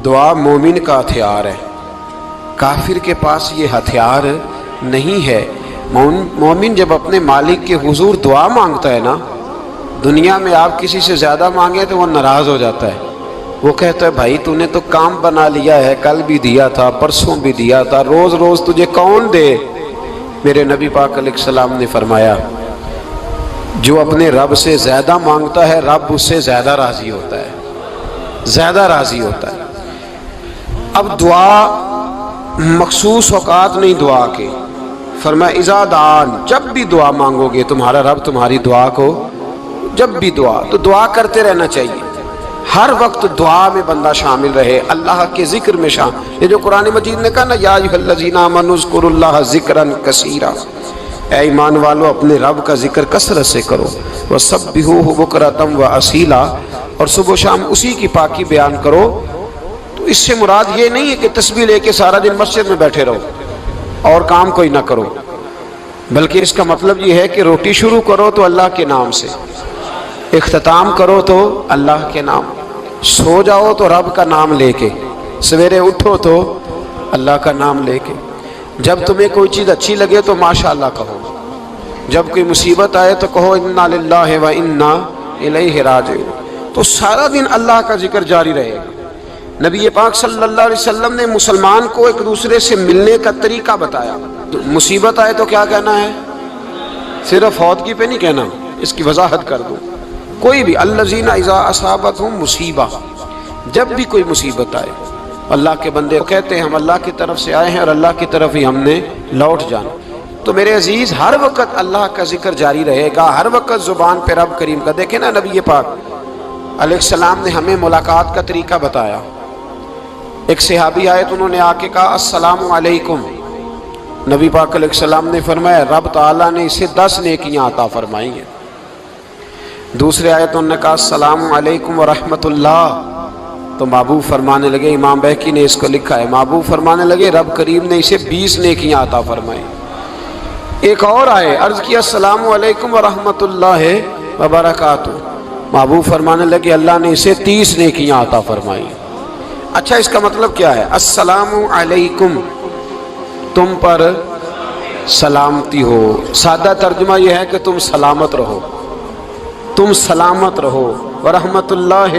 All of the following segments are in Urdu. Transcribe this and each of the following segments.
دعا مومن کا ہتھیار ہے، کافر کے پاس یہ ہتھیار نہیں ہے۔ مومن جب اپنے مالک کے حضور دعا مانگتا ہے نا، دنیا میں آپ کسی سے زیادہ مانگیں تو وہ ناراض ہو جاتا ہے۔ وہ کہتا ہے بھائی تو نے تو کام بنا لیا ہے، کل بھی دیا تھا، پرسوں بھی دیا تھا، روز روز تجھے کون دے؟ میرے نبی پاک علیہ السلام نے فرمایا جو اپنے رب سے زیادہ مانگتا ہے رب اس سے زیادہ راضی ہوتا ہے، زیادہ راضی ہوتا ہے۔ اب دعا مخصوص اوقات نہیں دعا کے، فرمایا اذا دعان، جب بھی دعا مانگو گے تمہارا رب تمہاری دعا کو، جب بھی دعا تو دعا کرتے رہنا چاہیے، ہر وقت دعا میں بندہ شامل رہے، اللہ کے ذکر میں شامل۔ یہ جو قرآن مجید نے کہا نا یا ایھا الذین آمنوا اذکروا اللہ ذکرا کثیرا، اے ایمان والو اپنے رب کا ذکر کثرت سے کرو، وسبحوہ بکرۃ واصیلا، اور صبح و شام اسی کی پاکی بیان کرو۔ تو اس سے مراد یہ نہیں ہے کہ تسبیح لے کے سارا دن مسجد میں بیٹھے رہو اور کام کوئی نہ کرو، بلکہ اس کا مطلب یہ ہے کہ روٹی شروع کرو تو اللہ کے نام سے، اختتام کرو تو اللہ کے نام، سو جاؤ تو رب کا نام لے کے، سویرے اٹھو تو اللہ کا نام لے کے، جب تمہیں کوئی چیز اچھی لگے تو ماشاءاللہ کہو، جب کوئی مصیبت آئے تو کہو انا للہ و انا الیہ راجعون۔ تو سارا دن اللہ کا ذکر جاری رہے گا۔ نبی پاک صلی اللہ علیہ وسلم نے مسلمان کو ایک دوسرے سے ملنے کا طریقہ بتایا۔ مصیبت آئے تو کیا کہنا ہے؟ صرف فوتگی پہ نہیں کہنا، اس کی وضاحت کر دوں۔ کوئی بھی الذین اذا اصابتہم مصیبہ، جب بھی کوئی مصیبت آئے، اللہ کے بندے کہتے ہیں ہم اللہ کی طرف سے آئے ہیں اور اللہ کی طرف ہی ہم نے لوٹ جانا۔ تو میرے عزیز ہر وقت اللہ کا ذکر جاری رہے گا، ہر وقت زبان پہ رب کریم کا۔ دیکھیں نا نبی پاک علیہ السلام نے ہمیں ملاقات کا طریقہ بتایا۔ ایک صحابی آئے تو انہوں نے آ کے کہا السلام علیکم، نبی پاک علیہ السلام نے فرمایا رب تعالیٰ نے اسے 10 نیکیاں عطا فرمائی ہیں۔ دوسرے آئے تو انہوں نے کہا السلام علیکم ورحمۃ اللہ، تو محبوب فرمانے لگے، امام بہقی نے اس کو لکھا ہے، محبوب فرمانے لگے رب کریم نے اسے 20 نیکیاں عطا فرمائی۔ ایک اور آئے، عرض کیا السلام علیکم ورحمۃ اللہ وبرکاتہ، محبوب فرمانے لگے اللہ نے اسے 30 نیکیاں عطا فرمائی۔ اچھا اس کا مطلب کیا ہے؟ السلام علیکم، تم پر سلامتی ہو، سادہ ترجمہ یہ ہے کہ تم سلامت رہو، تم سلامت رہو، ورحمۃ اللہ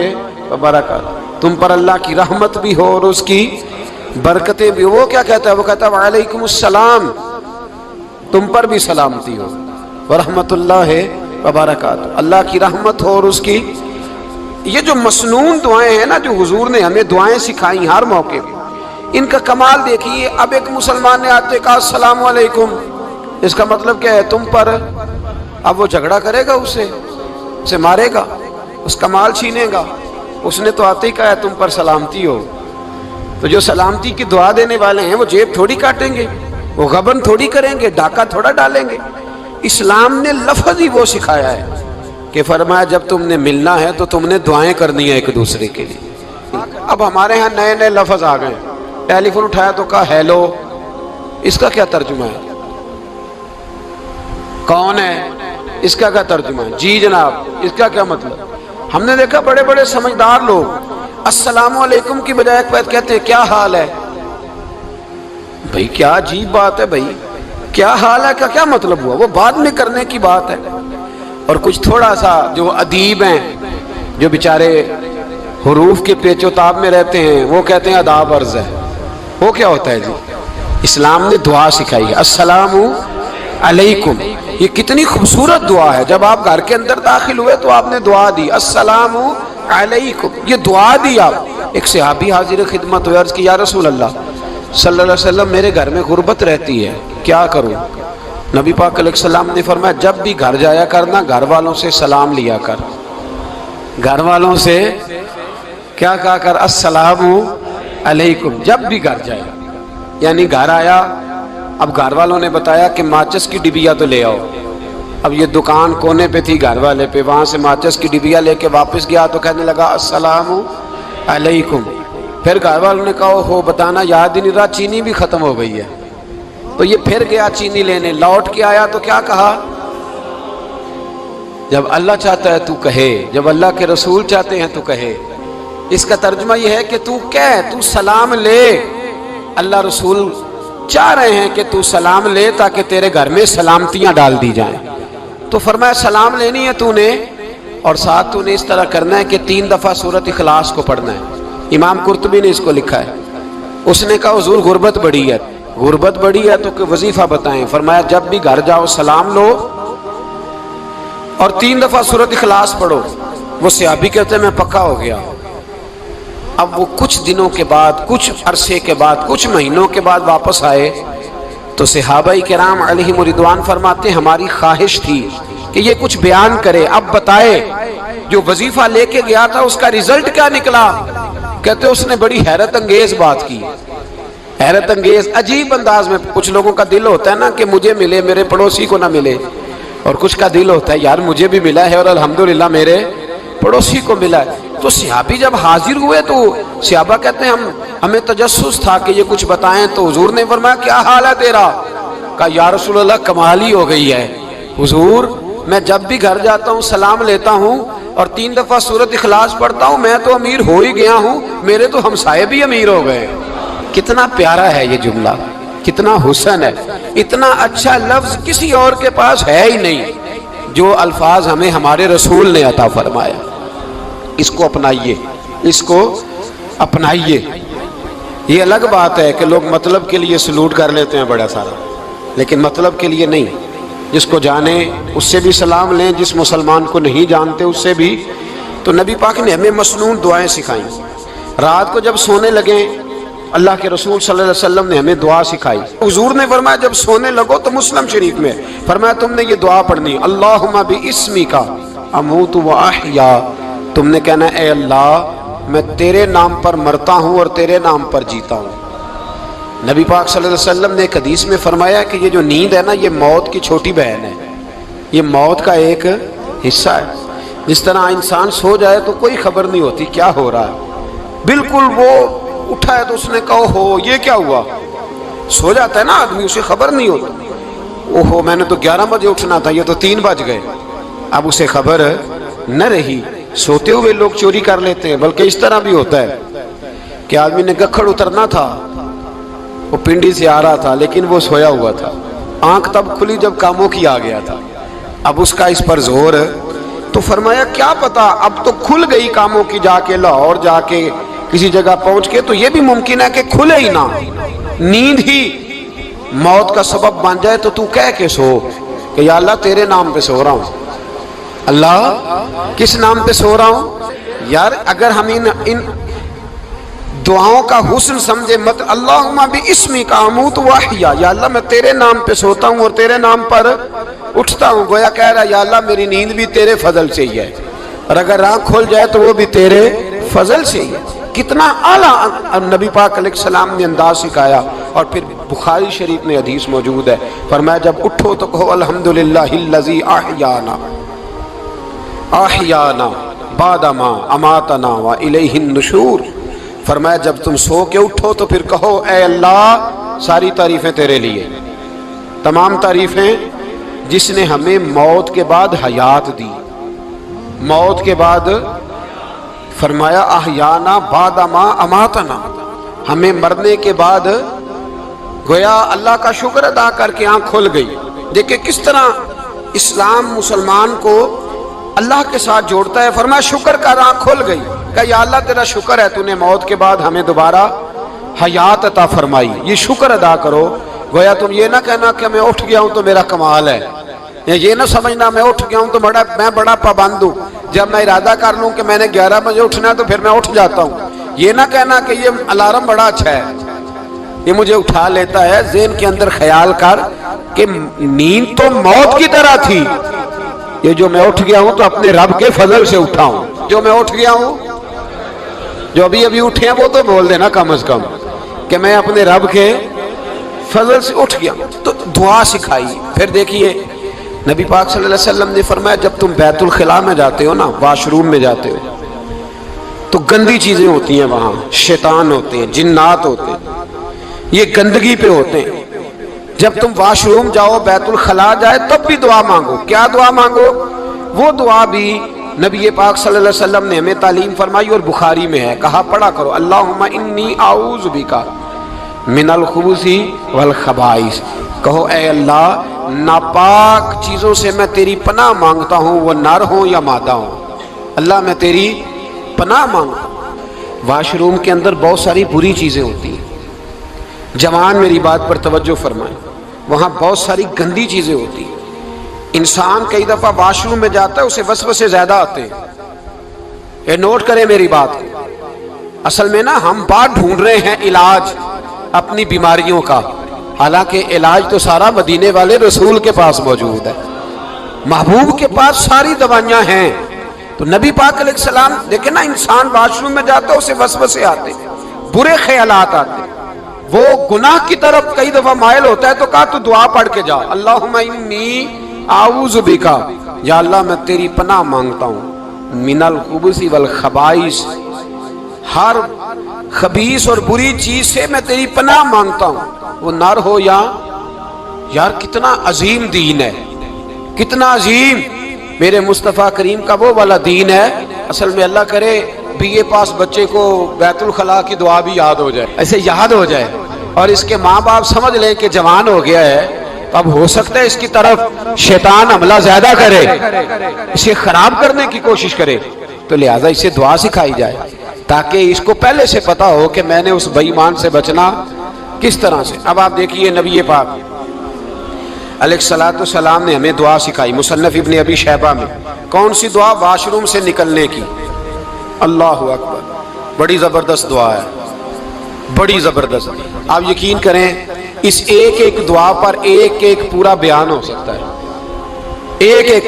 وبرکاتہ، تم پر اللہ کی رحمت بھی ہو اور اس کی برکتیں بھی ہو۔ وہ کیا کہتا ہے؟ وہ کہتا ہے وعلیکم السلام، تم پر بھی سلامتی ہو، ورحمۃ اللہ وبرکاتہ، اللہ کی رحمت ہو اور اس کی۔ یہ جو مسنون دعائیں ہیں نا جو حضور نے ہمیں دعائیں سکھائیں ہر موقع پہ، ان کا کمال دیکھیے۔ اب ایک مسلمان نے آتے کہا السلام علیکم، اس کا مطلب کیا ہے؟ تم پر۔ اب وہ جھگڑا کرے گا اسے مارے گا، اس کا مال چھینے گا؟ اس نے تو آتے ہی کہا ہے تم پر سلامتی ہو۔ تو جو سلامتی کی دعا دینے والے ہیں وہ جیب تھوڑی کاٹیں گے، وہ غبن تھوڑی کریں گے، ڈاکہ تھوڑا ڈالیں گے۔ اسلام نے لفظ ہی وہ سکھایا ہے کہ فرمایا جب تم نے ملنا ہے تو تم نے دعائیں کرنی ہیں ایک دوسرے کے لیے۔ اب ہمارے ہاں نئے نئے لفظ آ گئے، ٹیلی فون اٹھایا تو کہا ہیلو، اس کا کیا ترجمہ ہے؟ کون ہے؟ اس کا کیا ترجمہ ہے؟ جی جناب، اس کا کیا مطلب؟ ہم نے دیکھا بڑے بڑے سمجھدار لوگ السلام علیکم کی بجائے کہتے ہیں کیا حال ہے؟ بھئی کیا عجیب بات ہے، بھئی کیا حال ہے کا کیا مطلب ہوا؟ وہ بعد میں کرنے کی بات ہے۔ اور کچھ تھوڑا سا جو ادیب ہیں، جو بیچارے حروف کے پیچ و تاب میں رہتے ہیں، وہ کہتے ہیں آداب عرض ہے۔ وہ کیا ہوتا ہے جی؟ اسلام نے دعا سکھائی ہے السلام علیکم، یہ کتنی خوبصورت دعا ہے۔ جب آپ گھر کے اندر داخل ہوئے تو آپ نے دعا دی السلام علیکم، یہ دعا دی آپ۔ ایک صحابی حاضر خدمت ہوئے، عرض کی یا رسول اللہ صلی اللہ علیہ وسلم میرے گھر میں غربت رہتی ہے، کیا کروں؟ نبی پاک علیہ السلام نے فرمایا جب بھی گھر جایا کرنا گھر والوں سے سلام لیا کر، گھر والوں سے کیا کہا کر؟ السلام علیکم، جب بھی گھر جائے۔ یعنی گھر آیا، اب گھر والوں نے بتایا کہ ماچس کی ڈبیا تو لے آؤ۔ اب یہ دکان کونے پہ تھی گھر والے پہ، وہاں سے ماچس کی ڈبیا لے کے واپس گیا تو کہنے لگا السلام علیکم۔ پھر گھر والوں نے کہا ہو بتانا یاد ہی نہیں رہا، چینی بھی ختم ہو گئی ہے۔ تو یہ پھر گیا چینی لینے، لوٹ کے آیا تو کیا کہا؟ جب اللہ چاہتا ہے تو کہے، جب اللہ کے رسول چاہتے ہیں تو کہے۔ اس کا ترجمہ یہ ہے کہ تو سلام لے. اللہ رسول چاہ رہے ہیں کہ تو سلام لے تاکہ تیرے گھر میں سلامتیاں ڈال دی جائیں. تو فرمایا سلام لینی ہے تو نے، اور ساتھ تو نے اس طرح کرنا ہے کہ 3 دفعہ سورۃ اخلاص کو پڑھنا ہے. امام قرطبی نے اس کو لکھا ہے. اس نے کہا حضور غربت بڑی ہے. غربت بڑی ہے تو کہ وظیفہ بتائیں. فرمایا جب بھی گھر جاؤ سلام لو اور 3 دفعہ سورۃ اخلاص پڑھو. وہ صحابی کہتے ہیں میں پکا ہو گیا. اب وہ کچھ دنوں کے بعد، کچھ عرصے کے بعد، کچھ مہینوں کے بعد واپس آئے تو صحابہ کرام علیہم رضوان فرماتے ہماری خواہش تھی کہ یہ کچھ بیان کرے، اب بتائے جو وظیفہ لے کے گیا تھا اس کا رزلٹ کیا نکلا. کہتے اس نے بڑی حیرت انگیز بات کی. حیرت انگیز عجیب انداز میں. کچھ لوگوں کا دل ہوتا ہے نا کہ مجھے ملے میرے پڑوسی کو نہ ملے، اور کچھ کا دل ہوتا ہے یار مجھے بھی ملا ہے اور الحمدللہ میرے پڑوسی کو ملا ہے. تو صحابی جب حاضر ہوئے تو صحابہ کہتے ہیں ہمیں تجسس تھا کہ یہ کچھ بتائیں. تو حضور نے فرمایا کیا حال ہے تیرا؟ کہا یا رسول اللہ کمال ہی ہو گئی ہے حضور، میں جب بھی گھر جاتا ہوں سلام لیتا ہوں اور 3 دفعہ سورۃ اخلاص پڑھتا ہوں. میں تو امیر ہو ہی گیا ہوں، میرے تو ہمسائے بھی امیر ہو گئے. کتنا پیارا ہے یہ جملہ، کتنا حسن ہے. اتنا اچھا لفظ کسی اور کے پاس ہے ہی نہیں جو الفاظ ہمیں ہمارے رسول نے عطا فرمایا. اس کو اپنائیے، اس کو اپنائیے. یہ الگ بات ہے کہ لوگ مطلب کے لیے سلوٹ کر لیتے ہیں بڑا سارا، لیکن مطلب کے لیے نہیں. جس کو جانے اس سے بھی سلام لیں، جس مسلمان کو نہیں جانتے اس سے بھی. تو نبی پاک نے ہمیں مسنون دعائیں سکھائیں. رات کو جب سونے لگیں اللہ کے رسول صلی اللہ علیہ وسلم نے ہمیں دعا سکھائی. حضور نے فرمایا جب سونے لگو تو مسلم شریف میں فرمایا تم نے یہ دعا پڑھنی اللہم باسمک اموت و احیا. تم نے کہنا اے اللہ میں تیرے نام پر مرتا ہوں اور تیرے نام پر جیتا ہوں. نبی پاک صلی اللہ علیہ وسلم نے ایک حدیث میں فرمایا کہ یہ جو نیند ہے نا یہ موت کی چھوٹی بہن ہے، یہ موت کا ایک حصہ ہے. جس طرح انسان سو جائے تو کوئی خبر نہیں ہوتی کیا ہو رہا ہے، بالکل وہ اٹھا ہے تو اس نے کہا ہو یہ کیا ہوا. سو جاتا ہے نا آدمی، اسے خبر نہیں ہوتی. اوہو میں نے تو 11 بجے اٹھنا تھا، یہ تو 3 بج گئے. اب اسے خبر نہ رہی. سوتے ہوئے لوگ چوری کر لیتے ہیں. بلکہ اس طرح بھی ہوتا ہے کہ آدمی نے گکھڑ اترنا تھا، وہ پنڈی سے آ رہا تھا لیکن وہ سویا ہوا تھا. آنکھ تب کھلی جب کاموں کی آ گیا تھا. اب اس کا اس پر زور. تو فرمایا کیا پتا اب تو کھل گئی کاموں کی، جا کے لاہور جا کے کسی جگہ پہنچ کے تو یہ بھی ممکن ہے کہ کھلے ہی نہ، نیند ہی موت کا سبب بن جائے. تو کہہ کے سو کہ یا اللہ تیرے نام پہ سو رہا ہوں. اللہ کس نام پہ سو رہا ہوں؟ یار اگر ہم ان دعاؤں کا حسن سمجھے مت اللہم باسمک اموت و احیا، یا اللہ میں تیرے نام پہ سوتا ہوں اور تیرے نام پر اٹھتا ہوں. گویا کہہ رہا یا اللہ میری نیند بھی تیرے فضل سے ہی ہے، اور اگر آنکھ کھل جائے تو وہ بھی تیرے فضل سے ہی ہے. کتنا اعلیٰ نبی پاک علیہ السلام نے انداز سکھایا. اور پھر بخاری شریف میں حدیث موجود ہے، فرمایا جب اٹھو تو کہو الحمدللہ الذی احیانا بعد ما اماتنا والیہ النشور. فرمایا جب تم سو کے اٹھو تو پھر کہو اے اللہ ساری تعریفیں تیرے لیے، تمام تعریفیں جس نے ہمیں موت کے بعد حیات دی. موت کے بعد فرمایا احیانا بعد ما اماتنا، ہمیں مرنے کے بعد گویا اللہ کا شکر ادا کر کے آنکھ کھل گئی. دیکھیں کس طرح اسلام مسلمان کو اللہ کے ساتھ جوڑتا ہے. فرمایا شکر کر، آنکھ کھل گئی. کہ یا اللہ تیرا شکر ہے تو نے موت کے بعد ہمیں دوبارہ حیات عطا فرمائی، یہ شکر ادا کرو. گویا تم یہ نہ کہنا کہ میں اٹھ گیا ہوں تو میرا کمال ہے، یہ نہ سمجھنا میں اٹھ گیا ہوں تو میں بڑا پابند ہوں، جب میں ارادہ کر لوں کہ میں نے 11 بجے اٹھنا ہے تو پھر میں اٹھ جاتا ہوں. یہ نہ کہنا کہ یہ الارم بڑا اچھا ہے، یہ مجھے اٹھا لیتا ہے. ذہن کے اندر خیال کر کہ نیند تو موت کی طرح تھی، یہ جو میں اٹھ گیا ہوں تو اپنے رب کے فضل سے اٹھا ہوں. جو میں اٹھ گیا ہوں، جو ابھی اٹھے ہیں وہ تو بول دینا کم از کم کہ میں اپنے رب کے فضل سے اٹھ گیا. تو دعا سکھائی. پھر دیکھیے نبی پاک صلی اللہ علیہ وسلم نے فرمایا جب تم بیت الخلاء میں جاتے ہو نا، واش روم میں جاتے ہو تو گندی چیزیں ہوتی ہیں وہاں، شیطان ہوتے ہیں، جنات ہوتے ہیں، یہ گندگی پہ ہوتے ہیں. جب تم واش روم جاؤ، بیت الخلاء جائے، تب بھی دعا مانگو. کیا دعا مانگو؟ وہ دعا بھی نبی پاک صلی اللہ علیہ وسلم نے ہمیں تعلیم فرمائی اور بخاری میں ہے، کہا پڑھا کرو اللہم انی اعوذ بک من الخبث والخبائث، کہو اے اللہ ناپاک چیزوں سے میں تیری پناہ مانگتا ہوں، وہ نر ہوں یا مادہ ہوں، اللہ میں تیری پناہ مانگتا ہوں۔ واش روم کے اندر بہت ساری بری چیزیں ہوتی ہیں، جوان میری بات پر توجہ فرمائیں، وہاں بہت ساری گندی چیزیں ہوتی ہیں۔ انسان کئی دفعہ واش روم میں جاتا ہے، اسے وسوسے زیادہ آتے ہیں، یہ نوٹ کریں میری بات کو۔ اصل میں نا ہم بات ڈھونڈ رہے ہیں علاج اپنی بیماریوں کا، حالانکہ علاج تو سارا مدینے والے رسول کے پاس موجود ہے، محبوب کے پاس ساری دوائیاں ہیں۔ تو نبی پاک علیہ السلام دیکھیں نا، انسان واش روم میں جاتا ہے اسے وسوسے آتے، برے خیالات آتے، وہ گناہ کی طرف کئی دفعہ مائل ہوتا ہے، تو کہا تو دعا پڑھ کے جا اللہم انی اعوذ بکا، یا اللہ میں تیری پناہ مانگتا ہوں من الخبث والخبائث، ہر خبیث اور بری چیز سے میں تیری پناہ مانگتا ہوں، وہ نر ہو یا یار کتنا عظیم دین ہے، کتنا عظیم میرے مصطفیٰ کریم کا وہ والا دین ہے۔ اصل میں اللہ کرے بی اے پاس بچے کو بیت الخلاء کی دعا بھی یاد ہو جائے، ایسے یاد ہو جائے، اور اس کے ماں باپ سمجھ لیں کہ جوان ہو گیا ہے، تو اب ہو سکتا ہے اس کی طرف شیطان حملہ زیادہ کرے، اسے خراب کرنے کی کوشش کرے، تو لہٰذا اسے دعا سکھائی جائے تاکہ اس کو پہلے سے پتا ہو کہ میں نے اس بے ایمان سے بچنا کس طرح سے۔ اب آپ دیکھیے نبی پاک علیہ السلام نے ہمیں دعا سکھائی، مصنف ابن ابی شیبہ میں۔ کون سی دعا؟ واش روم سے نکلنے کی۔ اللہ اکبر، بڑی زبردست دعا ہے، بڑی زبردست۔ آپ یقین کریں اس ایک ایک دعا پر ایک ایک پورا بیان ہو سکتا ہے، ایک ایک۔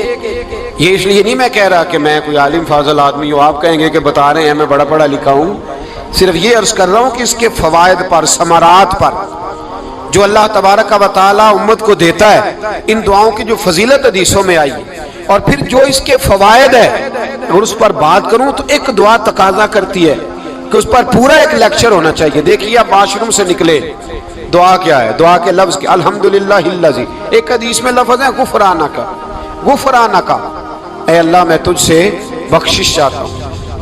یہ اس لیے نہیں میں کہہ رہا کہ میں کوئی عالم فاضل آدمی ہوں، آپ کہیں گے کہ بتا رہے ہیں میں بڑا پڑھا لکھا ہوں، صرف یہ عرض کر رہا ہوں کہ اس کے فوائد پر، ثمرات پر جو اللہ تبارک و تعالی امت کو دیتا ہے، ان دعاؤں کی جو فضیلت حدیثوں میں آئی، اور پھر جو اس کے فوائد ہے، اور اس پر بات کروں تو ایک دعا تقاضا کرتی ہے کہ اس پر پورا ایک لیکچر ہونا چاہیے۔ دیکھیے آپ واش روم سے نکلے، دعا کیا ہے؟ دعا کے لفظ کیا؟ الحمدللہ الذی، ایک حدیث میں لفظ ہے غفرانک، غفرانک، اے اللہ میں تجھ سے بخشش چاہتا ہوں۔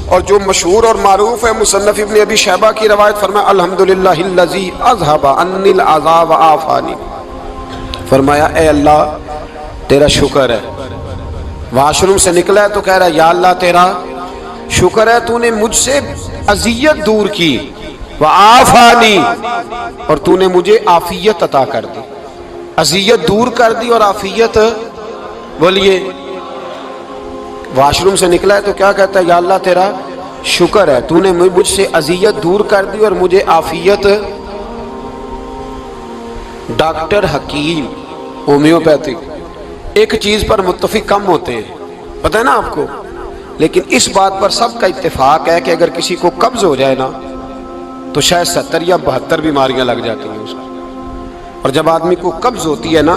اور جو مشہور اور معروف ہے مصنف ابن ابی شیبہ کی روایت، فرمایا الحمدللہ الذی اذھب عنی العذا وعافانی، فرمایا اے اللہ تیرا شکر ہے۔ واش روم سے نکلا ہے تو کہہ رہا ہے یا اللہ تیرا شکر ہے، تو نے مجھ سے اذیت دور کی، وعافانی، اور تو نے مجھے عافیت عطا کر دی، اذیت دور کر دی اور عافیت۔ بولیے، واش روم سے نکلا ہے تو کیا کہتا ہے؟ یا اللہ تیرا شکر ہے، تو نے مجھ سے اذیت دور کر دی اور مجھے عافیت۔ ڈاکٹر حکیم ہومیوپیتھک ایک چیز پر متفق کم ہوتے ہیں، پتہ ہے نا آپ کو، لیکن اس بات پر سب کا اتفاق ہے کہ اگر کسی کو قبض ہو جائے نا تو شاید 70 یا 72 بیماریاں لگ جاتی ہیں اس کو۔ اور جب آدمی کو قبض ہوتی ہے نا،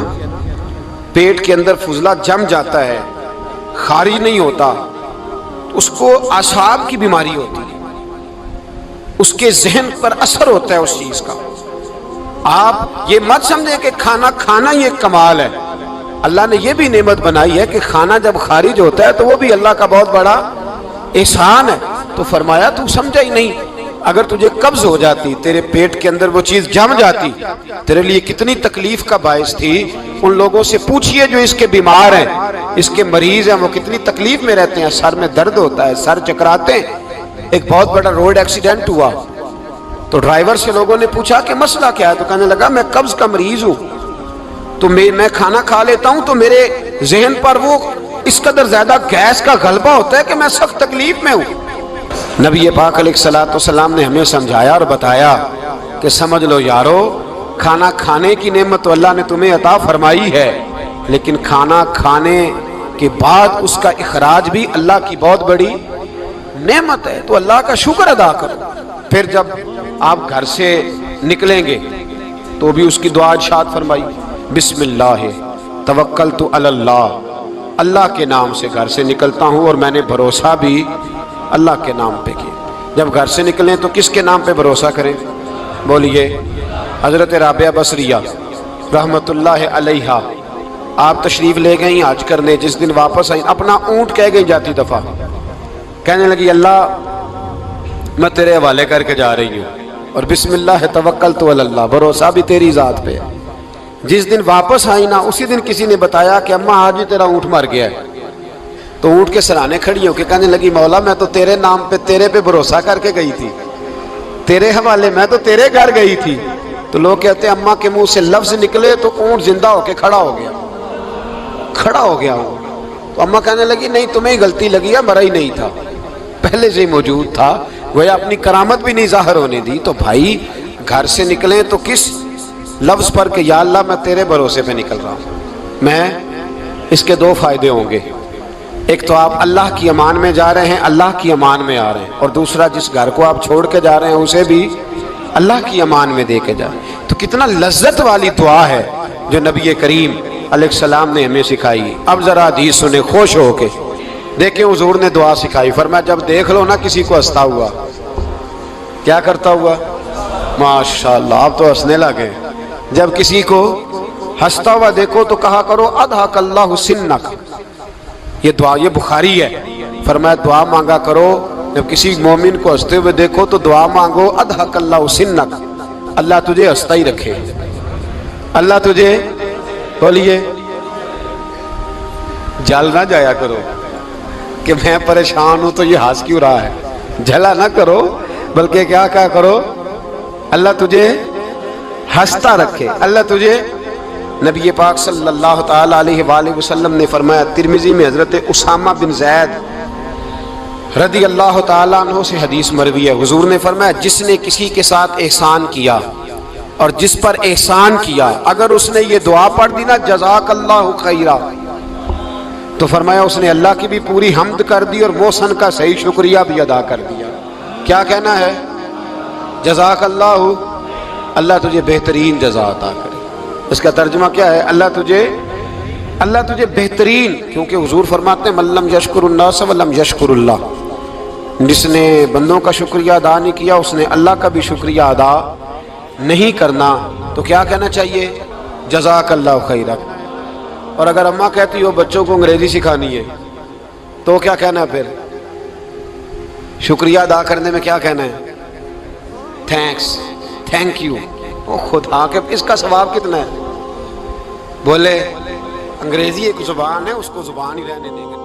پیٹ کے اندر فضلہ جم جاتا ہے، خارج نہیں ہوتا، اس کو اعصاب کی بیماری ہوتی ہے، اس کے ذہن پر اثر ہوتا ہے اس چیز کا۔ آپ یہ مت سمجھیں کہ کھانا کھانا ہی ایک کمال ہے، اللہ نے یہ بھی نعمت بنائی ہے کہ کھانا جب خارج ہوتا ہے تو وہ بھی اللہ کا بہت بڑا احسان ہے۔ تو فرمایا تو سمجھا ہی نہیں، اگر تجھے قبض ہو جاتی، تیرے پیٹ کے اندر وہ چیز جم جاتی، تیرے لیے کتنی تکلیف کا باعث تھی۔ ان لوگوں سے پوچھئے جو اس کے بیمار ہیں، اس کے مریض ہیں، وہ کتنی تکلیف میں رہتے ہیں، سر میں درد ہوتا ہے، سر چکراتے ہیں۔ ایک بہت بڑا روڈ ایکسیڈنٹ ہوا تو ڈرائیور سے لوگوں نے پوچھا کہ مسئلہ کیا ہے، تو کہنے لگا میں قبض کا مریض ہوں، تو میں کھانا کھا لیتا ہوں تو میرے ذہن پر وہ اس قدر زیادہ گیس کا غلبہ ہوتا ہے کہ میں سخت تکلیف میں ہوں۔ نبی پاک علیہ السلام نے ہمیں سمجھایا اور بتایا کہ سمجھ لو یارو، کھانا کھانے کی نعمت تو اللہ نے تمہیں عطا فرمائی ہے، لیکن کھانا کھانے کے بعد اس کا اخراج بھی اللہ کی بہت بڑی نعمت ہے، تو اللہ کا شکر ادا کرو۔ پھر جب آپ گھر سے نکلیں گے تو بھی اس کی دعا ارشاد فرمائی، بسم اللہ توکلت علی اللہ، اللہ کے نام سے گھر سے نکلتا ہوں اور میں نے بھروسہ بھی اللہ کے نام پہ کیا۔ جب گھر سے نکلیں تو کس کے نام پہ بھروسہ کریں؟ بولیے، حضرت رابعہ بصریہ رحمت اللہ علیہا آپ تشریف لے گئیں حج کرنے، جس دن واپس آئیں اپنا اونٹ کہہ گئی جاتی دفعہ، کہنے لگی اللہ میں تیرے حوالے کر کے جا رہی ہوں، اور بسم اللہ توکلت علی اللہ، بھروسہ بھی تیری ذات پہ ہے۔ جس دن واپس آئی نا، اسی دن کسی نے بتایا کہ اماں آج ہی تیرا اونٹ مر گیا ہے، تو اونٹ کے سرانے کھڑی ہو کے کہنے لگی مولا میں تو تیرے نام پہ، تیرے پہ بھروسہ کر کے گئی تھی، تیرے حوالے، میں تو تیرے گھر گئی تھی۔ تو لوگ کہتے ہیں اماں کے منہ سے لفظ نکلے تو اونٹ زندہ ہو کے کھڑا ہو گیا، کھڑا ہو گیا ہوں۔ تو اماں کہنے لگی نہیں تمہیں ہی غلطی لگی ہے، مرا ہی نہیں تھا، پہلے سے ہی موجود تھا، گویا اپنی کرامت بھی نہیں ظاہر ہونے دی۔ تو بھائی گھر سے نکلیں تو کس لفظ پر کہ یا اللہ میں تیرے بھروسے پہ نکل رہا ہوں، میں اس کے دو فائدے ہوں گے، ایک تو آپ اللہ کی امان میں جا رہے ہیں، اللہ کی امان میں آ رہے ہیں، اور دوسرا جس گھر کو آپ چھوڑ کے جا رہے ہیں اسے بھی اللہ کی امان میں دے کے جائیں۔ تو کتنا لذت والی دعا ہے جو نبی کریم علیہ السلام نے ہمیں سکھائی۔ اب ذرا حدیث سنیں خوش ہو کے، دیکھیں حضور نے دعا سکھائی، فرمایا جب دیکھ لو نا کسی کو ہنستا ہوا، کیا کرتا ہوا؟ ماشاءاللہ آپ تو ہنسنے لگے۔ جب کسی کو ہنستا ہوا دیکھو تو کہا کرو اضحک اللہ سنک، یہ دعا، یہ بخاری ہے، فرمایا دعا مانگا کرو جب کسی مومن کو ہنستے ہوئے دیکھو تو دعا مانگو اضحک اللہ سنک، اللہ تجھے ہنستا ہی رکھے، اللہ تجھے، بولیے، جل نہ جایا کرو کہ میں پریشان ہوں تو یہ ہنس کیوں رہا ہے، جھلا نہ کرو، بلکہ کیا کہا کرو اللہ تجھے ہنستا رکھے، اللہ تجھے۔ نبی پاک صلی اللہ تعالی علیہ وآلہ وسلم نے فرمایا، ترمذی میں حضرت اسامہ بن زید رضی اللہ تعالیٰ عنہ سے حدیث مروی ہے، حضور نے فرمایا جس نے کسی کے ساتھ احسان کیا اور جس پر احسان کیا، اگر اس نے یہ دعا پڑھ دی نا جزاک اللہ خیرا، تو فرمایا اس نے اللہ کی بھی پوری حمد کر دی اور محسن کا صحیح شکریہ بھی ادا کر دیا۔ کیا کہنا ہے؟ جزاک اللہ، اللہ تجھے بہترین جزا عطا کرے۔ اس کا ترجمہ کیا ہے؟ اللہ تجھے بہترین، کیونکہ حضور فرماتے ہیں من لم یشکر الناس ولم یشکر اللہ، جس نے بندوں کا شکریہ ادا نہیں کیا اس نے اللہ کا بھی شکریہ ادا نہیں کرنا۔ تو کیا کہنا چاہیے؟ جزاک اللہ خیرا۔ اور اگر اماں کہتی ہو بچوں کو انگریزی سکھانی ہے تو کیا کہنا ہے پھر؟ شکریہ ادا کرنے میں کیا کہنا ہے؟ Thanks, thank you. او خدا کے اس کا ثواب کتنا ہے؟ بولے انگریزی ایک زبان ہے، اس کو زبان ہی رہنے دیں گے۔